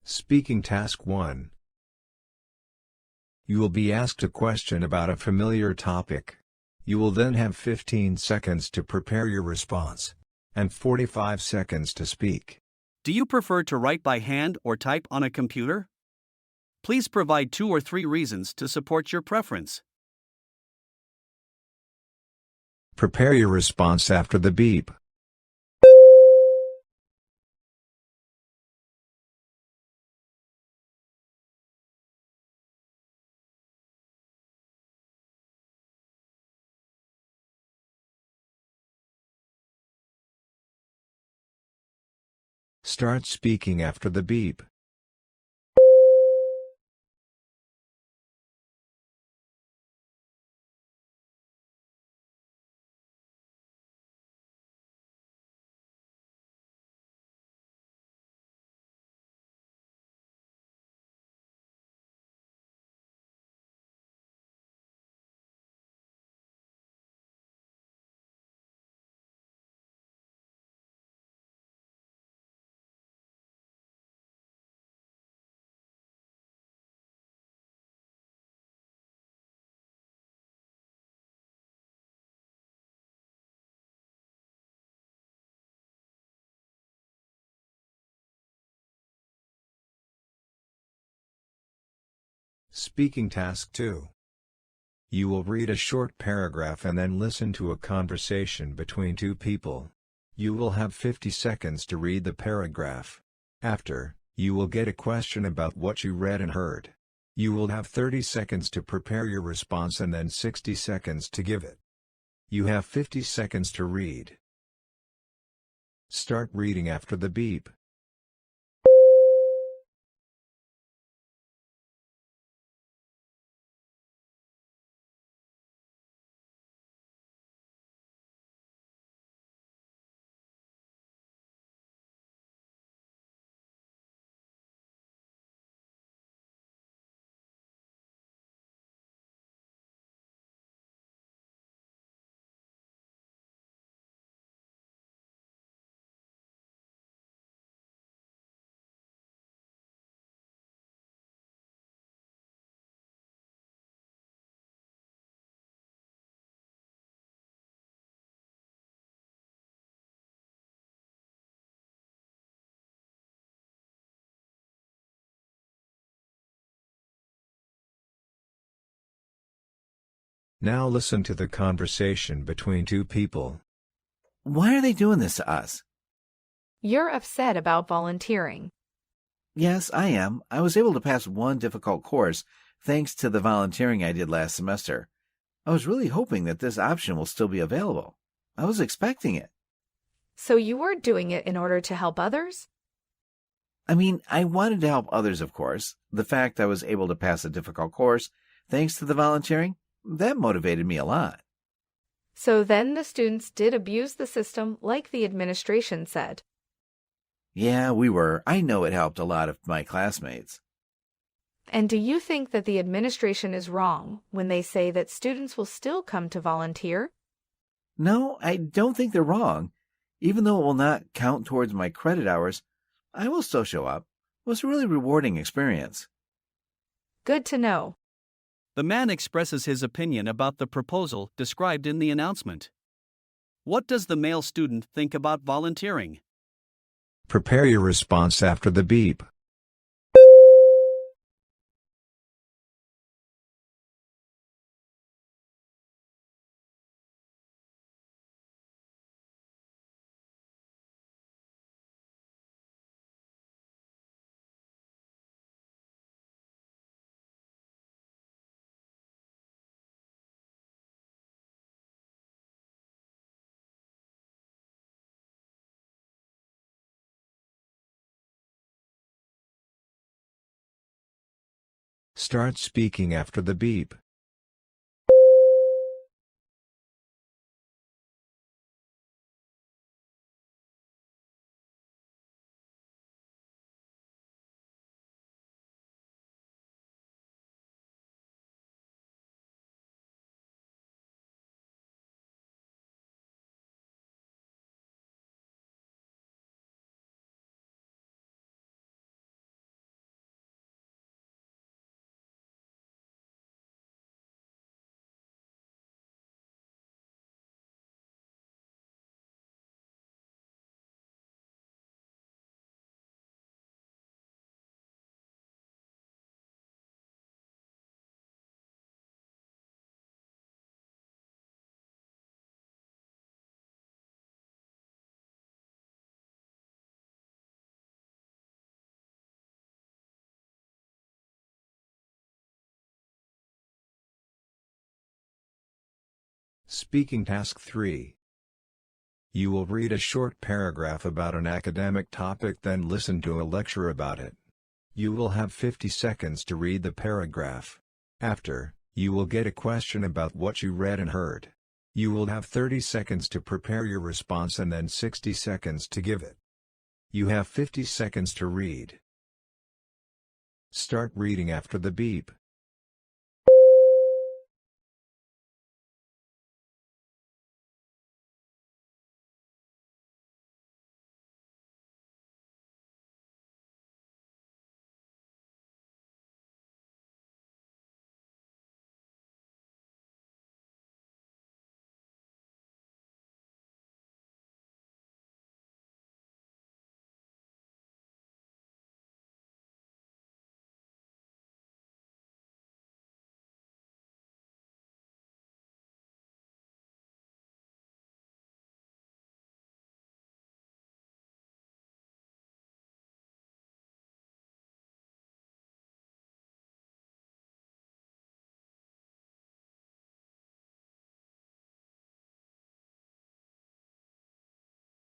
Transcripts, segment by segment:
Speaking Task 1. You will be asked a question about a familiar topic. You will then have 15 seconds to prepare your response, and 45 seconds to speak. Do you prefer to write by hand or type on a computer? Please provide 2 or 3 reasons to support your preference. Prepare your response after the beep. Start speaking after the beep. Speaking Task 2. You will read a short paragraph and then listen to a conversation between two people. You will have 50 seconds to read the paragraph. After, you will get a question about what you read and heard. You will have 30 seconds to prepare your response and then 60 seconds to give it. You have 50 seconds to read. Start reading after the beep. Now listen to the conversation between two people. Why are they doing this to us? You're upset about volunteering. Yes, I am. I was able to pass one difficult course thanks to the volunteering I did last semester. I was really hoping that this option will still be available. I was expecting it. So you were doing it in order to help others? I mean, I wanted to help others, of course. The fact I was able to pass a difficult course thanks to the volunteering, that motivated me a lot. So then the students did abuse the system like the administration said. Yeah, we were. I know it helped a lot of my classmates. And do you think that the administration is wrong when they say that students will still come to volunteer? No, I don't think they're wrong. Even though it will not count towards my credit hours, I will still show up. It was a really rewarding experience. Good to know. The man expresses his opinion about the proposal described in the announcement. What does the male student think about volunteering? Prepare your response after the beep. Start speaking after the beep. Speaking Task 3. You will read a short paragraph about an academic topic, then listen to a lecture about it. You will have 50 seconds to read the paragraph. After, you will get a question about what you read and heard. You will have 30 seconds to prepare your response and then 60 seconds to give it. You have 50 seconds to read. Start reading after the beep.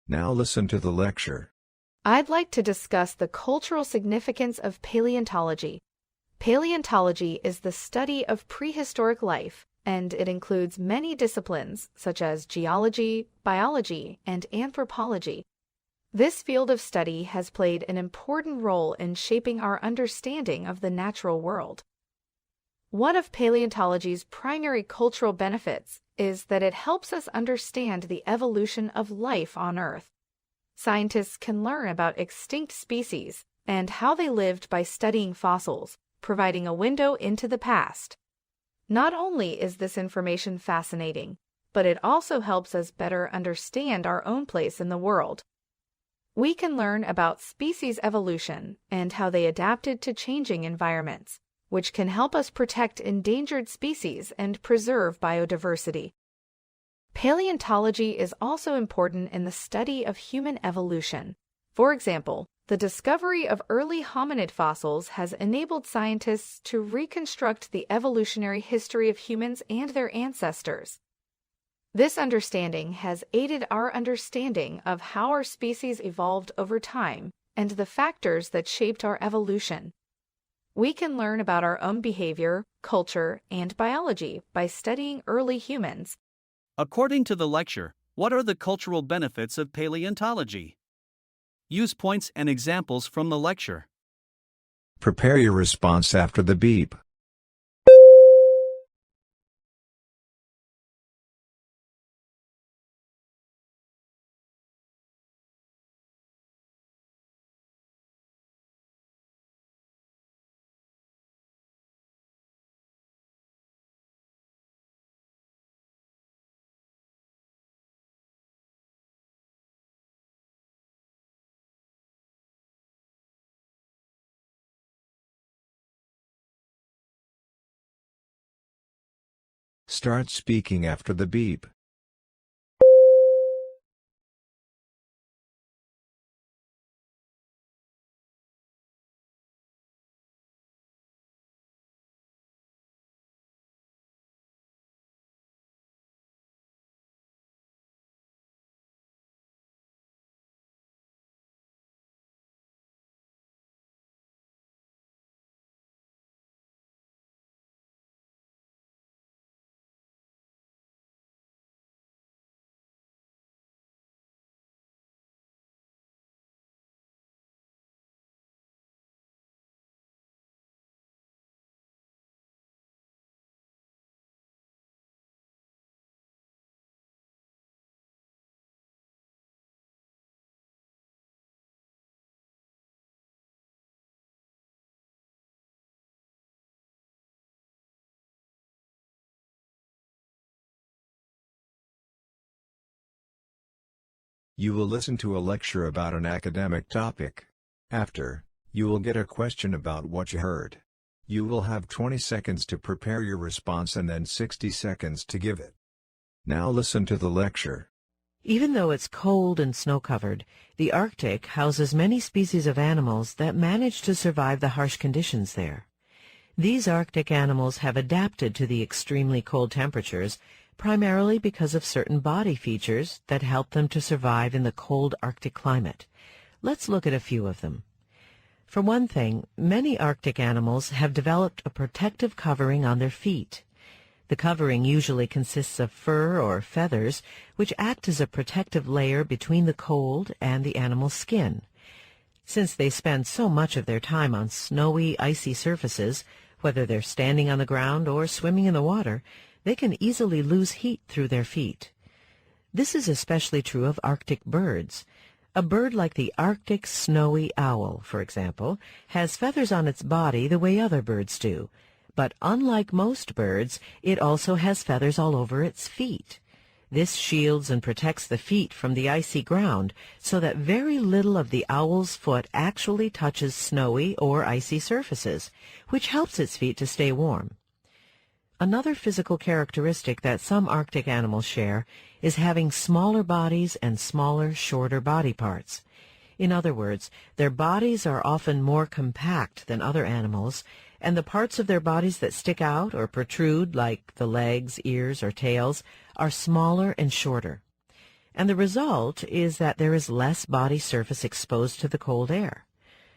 Now listen to the lecture. I'd like to discuss the cultural significance of paleontology. Paleontology is the study of prehistoric life, and it includes many disciplines such as geology, biology, and anthropology. This field of study has played an important role in shaping our understanding of the natural world. One of paleontology's primary cultural benefits is that it helps us understand the evolution of life on Earth. Scientists can learn about extinct species and how they lived by studying fossils, providing a window into the past. Not only is this information fascinating, but it also helps us better understand our own place in the world. We can learn about species evolution and how they adapted to changing environments, which can help us protect endangered species and preserve biodiversity. Paleontology is also important in the study of human evolution. For example, the discovery of early hominid fossils has enabled scientists to reconstruct the evolutionary history of humans and their ancestors. This understanding has aided our understanding of how our species evolved over time and the factors that shaped our evolution. We can learn about our own behavior, culture, and biology by studying early humans. According to the lecture, what are the cultural benefits of paleontology? Use points and examples from the lecture. Prepare your response after the beep. Start speaking after the beep. You will listen to a lecture about an academic topic. After, you will get a question about what you heard. You will have 20 seconds to prepare your response and then 60 seconds to give it. Now listen to the lecture. Even though it's cold and snow-covered, the Arctic houses many species of animals that manage to survive the harsh conditions there. These Arctic animals have adapted to the extremely cold temperatures primarily because of certain body features that help them to survive in the cold Arctic climate. Let's look at a few of them. For one thing, many Arctic animals have developed a protective covering on their feet. The covering usually consists of fur or feathers, which act as a protective layer between the cold and the animal's skin. Since they spend so much of their time on snowy, icy surfaces, whether they're standing on the ground or swimming in the water, they can easily lose heat through their feet. This is especially true of Arctic birds. A bird like the Arctic snowy owl, for example, has feathers on its body the way other birds do. But unlike most birds, it also has feathers all over its feet. This shields and protects the feet from the icy ground so that very little of the owl's foot actually touches snowy or icy surfaces, which helps its feet to stay warm. Another physical characteristic that some Arctic animals share is having smaller bodies and smaller, shorter body parts. In other words, their bodies are often more compact than other animals, and the parts of their bodies that stick out or protrude, like the legs, ears, or tails, are smaller and shorter. And the result is that there is less body surface exposed to the cold air.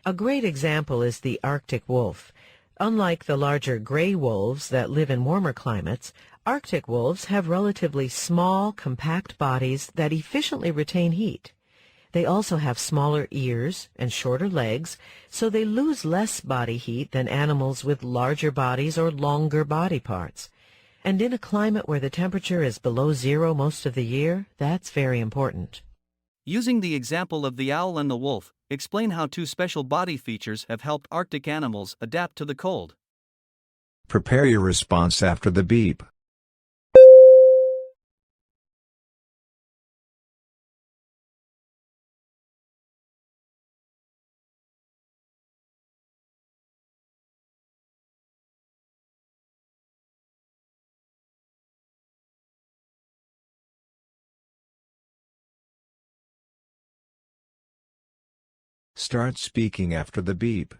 A great example is the Arctic wolf. Unlike the larger gray wolves that live in warmer climates, Arctic wolves have relatively small, compact bodies that efficiently retain heat. They also have smaller ears and shorter legs, so they lose less body heat than animals with larger bodies or longer body parts. And in a climate where the temperature is below zero most of the year, that's very important. Using the example of the owl and the wolf, explain how two special body features have helped Arctic animals adapt to the cold. Prepare your response after the beep. Start speaking after the beep.